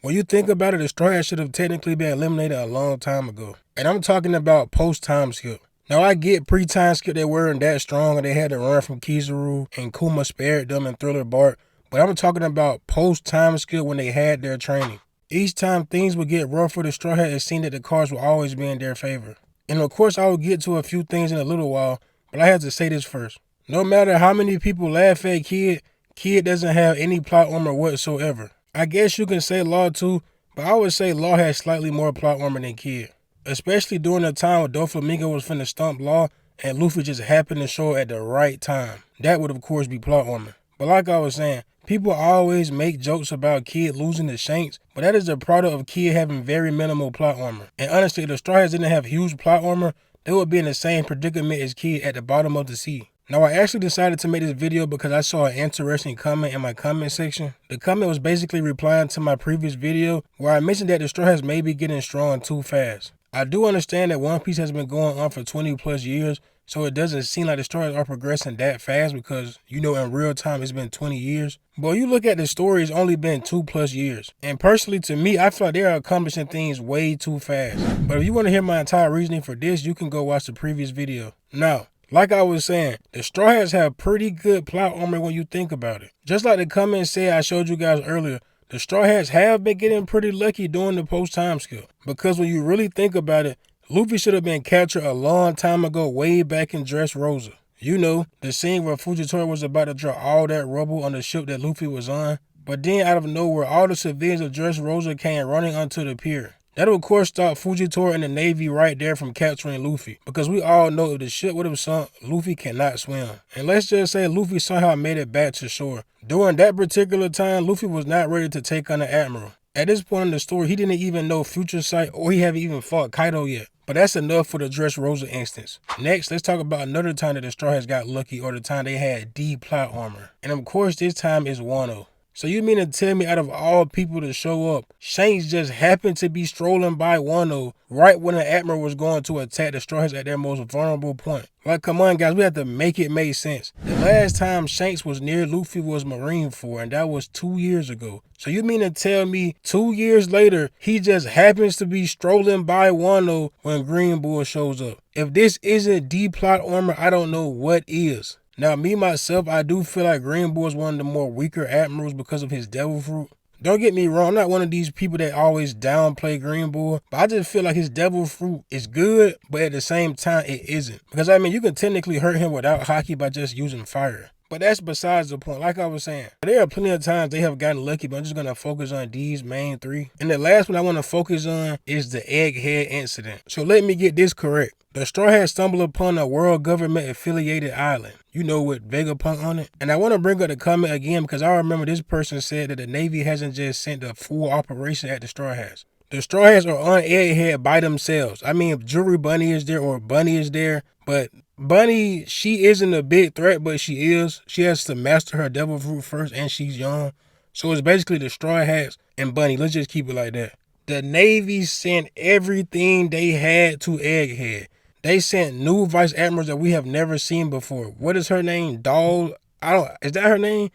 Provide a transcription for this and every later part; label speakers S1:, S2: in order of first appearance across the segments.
S1: When you think about it, the Straw Hats should have technically been eliminated a long time ago. And I'm talking about post-time skip. Now, I get pre-time skip they weren't that strong and they had to run from Kizaru and Kuma spared them and Thriller Bark, but I'm talking about post-time skip when they had their training. Each time things would get rough for the Straw Hat, it seemed that the cards would always be in their favor. And of course, I will get to a few things in a little while, but I have to say this first. No matter how many people laugh at Kid doesn't have any plot armor whatsoever. I guess you can say Law too, but I would say Law has slightly more plot armor than Kid. Especially during the time when Doflamingo was finna stomp Law and Luffy just happened to show at the right time. That would of course be plot armor. But like I was saying, people always make jokes about Kid losing to Shanks, but that is a product of Kid having very minimal plot armor. And honestly, if the Straw Hats didn't have huge plot armor, they would be in the same predicament as Kid at the bottom of the sea. Now, I actually decided to make this video because I saw an interesting comment in my comment section. The comment was basically replying to my previous video where I mentioned that the Straw Hats may be getting strong too fast. I do understand that One Piece has been going on for 20 plus years, so it doesn't seem like the Straw Hats are progressing that fast because, you know, in real time it's been 20 years. But you look at the story, it's only been 2+ years. And personally, to me, I feel like they are accomplishing things way too fast. But if you want to hear my entire reasoning for this, you can go watch the previous video. Now, like I was saying, the Straw Hats have pretty good plot armor when you think about it. Just like the comment said I showed you guys earlier, the Straw Hats have been getting pretty lucky during the post-time skip. Because when you really think about it, Luffy should have been captured a long time ago, way back in Dressrosa. You know, the scene where Fujitora was about to drop all that rubble on the ship that Luffy was on. But then out of nowhere, all the civilians of Dressrosa came running onto the pier. That of course stopped Fujitora and the Navy right there from capturing Luffy. Because we all know if the ship would have sunk, Luffy cannot swim. And let's just say Luffy somehow made it back to shore. During that particular time, Luffy was not ready to take on the Admiral. At this point in the story, he didn't even know Future Sight or he haven't even fought Kaido yet. But that's enough for the Dressrosa instance. Next, let's talk about another time that the Straw Hats got lucky, or the time they had D plot armor. And of course, this time is Wano. So you mean to tell me out of all people to show up, Shanks just happened to be strolling by Wano right when the Admiral was going to attack the Straw Hats at their most vulnerable point? Like, come on guys, we have to make it make sense. The last time Shanks was near Luffy was Marineford, and that was 2 years ago. So you mean to tell me 2 years later, he just happens to be strolling by Wano when Green Bull shows up? If this isn't D plot armor, I don't know what is. Now, me, myself, I do feel like Green Bull is one of the more weaker admirals because of his devil fruit. Don't get me wrong, I'm not one of these people that always downplay Green Bull, but I just feel like his devil fruit is good, but at the same time, it isn't. Because, I mean, you can technically hurt him without Haki by just using fire. But that's besides the point. Like I was saying, there are plenty of times they have gotten lucky, but I'm just going to focus on these main three. And the last one I want to focus on is the Egghead incident. So let me get this correct. The Straw Hats stumbled upon a world government affiliated island, you know, with Vegapunk on it. And I want to bring up the comment again because I remember this person said that the Navy hasn't just sent a full operation at the Straw Hats. The Straw Hats are on Egghead by themselves. I mean, if Jewelry Bunny is there or Bunny is there, but Bunny, she isn't a big threat, but she is. She has to master her devil fruit first, and she's young. So it's basically the Straw Hats and Bunny. Let's just keep it like that. The Navy sent everything they had to Egghead. They sent new vice admirals that we have never seen before. What is her name? Doll? Is that her name?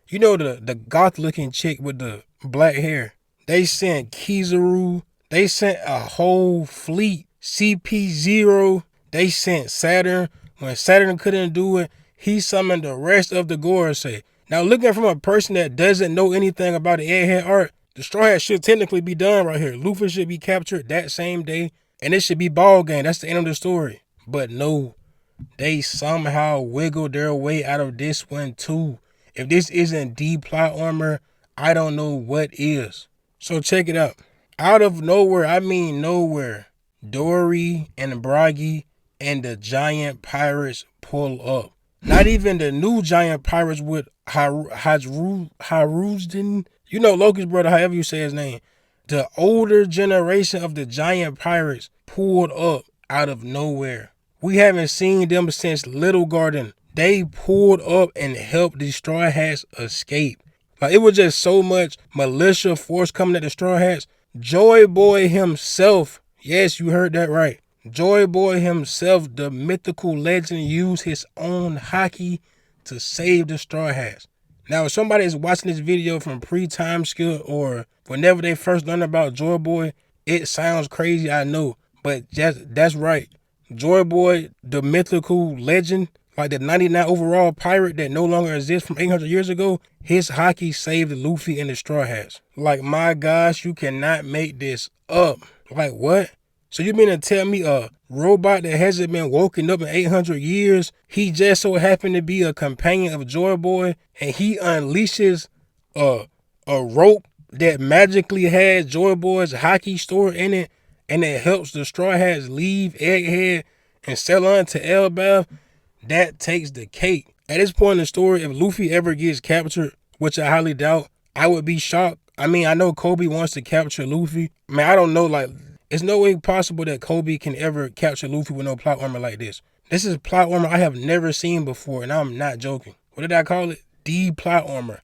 S1: You know, the goth looking chick with the black hair. They sent Kizaru. They sent a whole fleet. CP0. They sent Saturn. When Saturn couldn't do it, he summoned the rest of the Gorosei. Now, looking from a person that doesn't know anything about the Egghead art, the Straw Hat should technically be done right here. Luffy should be captured that same day, and it should be ball game. That's the end of the story. But no, they somehow wiggled their way out of this one too. If this isn't D plot armor, I don't know what is. So check it out. Out of nowhere, I mean nowhere, Dory and Bragi and the giant pirates pull up. Not even the new giant pirates with Haruzden. You know, Loki's brother, however you say his name. The older generation of the giant pirates pulled up out of nowhere. We haven't seen them since Little Garden. They pulled up and helped the Straw Hats escape. Like, it was just so much militia force coming at the Straw Hats. Joy Boy himself, yes, you heard that right. Joy Boy himself, the mythical legend, used his own Haki to save the Straw Hats. Now, if somebody is watching this video from pre-time skip or whenever they first learned about Joy Boy, it sounds crazy, I know, but that's right. Joy Boy, the mythical legend, like the 99 overall pirate that no longer exists from 800 years ago, his haki saved Luffy and the Straw Hats. Like, my gosh, you cannot make this up. Like, what? So you mean to tell me a robot that hasn't been woken up in 800 years, he just so happened to be a companion of Joy Boy, and he unleashes a rope that magically has Joy Boy's haki stored in it, and it helps the Straw Hats leave Egghead and sail on to Elbaf? That takes the cake. At this point in the story, if Luffy ever gets captured, which I highly doubt, I would be shocked. I mean, I know Kobe wants to capture Luffy. Man, I don't know, like, it's no way possible that Kobe can ever capture Luffy with no plot armor like this. This is plot armor I have never seen before, and I'm not joking. What did I call it? The plot armor.